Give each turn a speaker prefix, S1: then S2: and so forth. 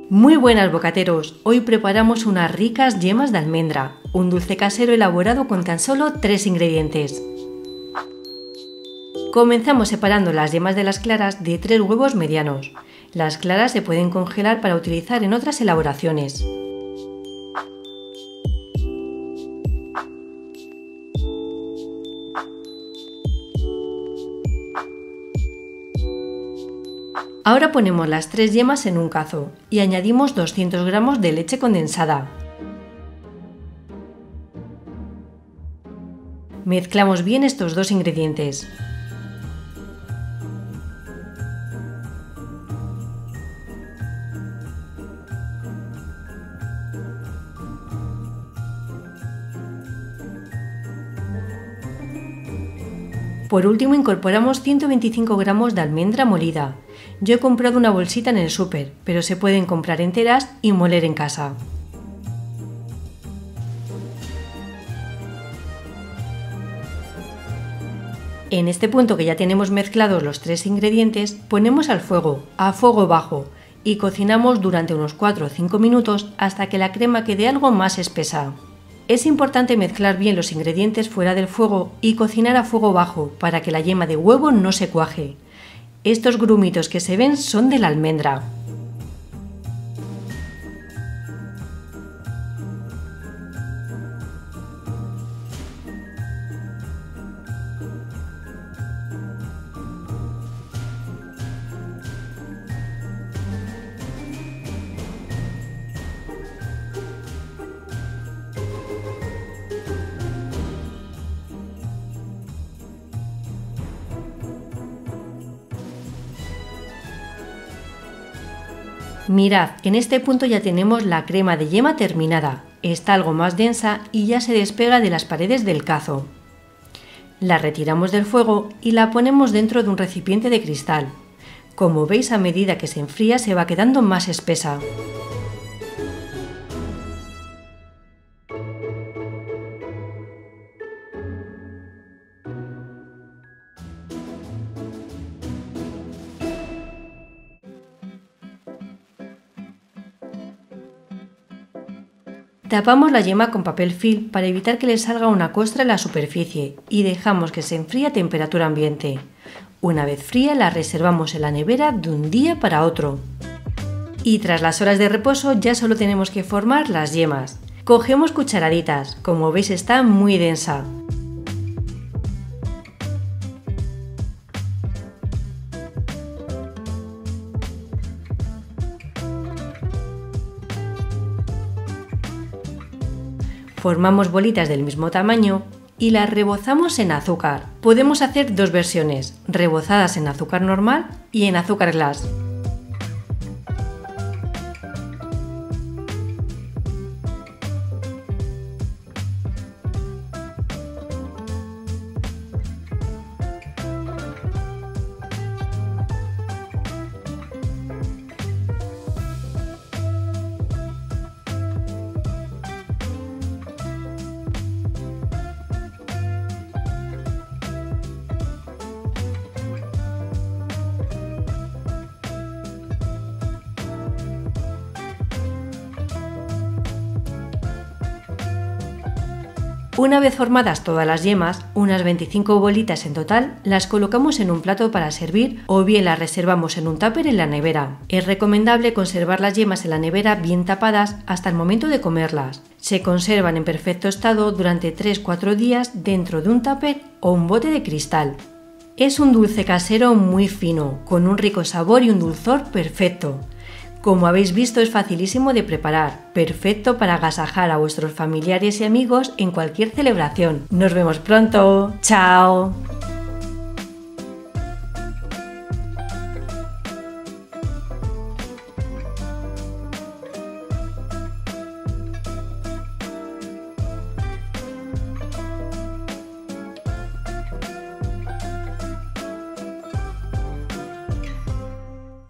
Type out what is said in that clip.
S1: Muy buenas bocateros, hoy preparamos unas ricas yemas de almendra, un dulce casero elaborado con tan solo 3 ingredientes. Comenzamos separando las yemas de las claras de 3 huevos medianos. Las claras se pueden congelar para utilizar en otras elaboraciones. Ahora ponemos las 3 yemas en un cazo y añadimos 200 gramos de leche condensada. Mezclamos bien estos 2 ingredientes. Por último incorporamos 125 gramos de almendra molida. Yo he comprado una bolsita en el súper, pero se pueden comprar enteras y moler en casa. En este punto que ya tenemos mezclados los 3 ingredientes, ponemos al fuego, a fuego bajo, y cocinamos durante unos 4 o 5 minutos hasta que la crema quede algo más espesa. Es importante mezclar bien los ingredientes fuera del fuego y cocinar a fuego bajo para que la yema de huevo no se cuaje. Estos grumitos que se ven son de la almendra. Mirad, en este punto ya tenemos la crema de yema terminada, está algo más densa y ya se despega de las paredes del cazo. La retiramos del fuego y la ponemos dentro de un recipiente de cristal. Como veis, a medida que se enfría se va quedando más espesa. Tapamos la yema con papel film para evitar que le salga una costra en la superficie y dejamos que se enfríe a temperatura ambiente. Una vez fría la reservamos en la nevera de un día para otro. Y tras las horas de reposo ya solo tenemos que formar las yemas. Cogemos cucharaditas, como veis está muy densa. Formamos bolitas del mismo tamaño y las rebozamos en azúcar. Podemos hacer 2 versiones, rebozadas en azúcar normal y en azúcar glass. Una vez formadas todas las yemas, unas 25 bolitas en total, las colocamos en un plato para servir o bien las reservamos en un tupper en la nevera. Es recomendable conservar las yemas en la nevera bien tapadas hasta el momento de comerlas. Se conservan en perfecto estado durante 3-4 días dentro de un tupper o un bote de cristal. Es un dulce casero muy fino, con un rico sabor y un dulzor perfecto. Como habéis visto, es facilísimo de preparar, perfecto para agasajar a vuestros familiares y amigos en cualquier celebración. ¡Nos vemos pronto! ¡Chao!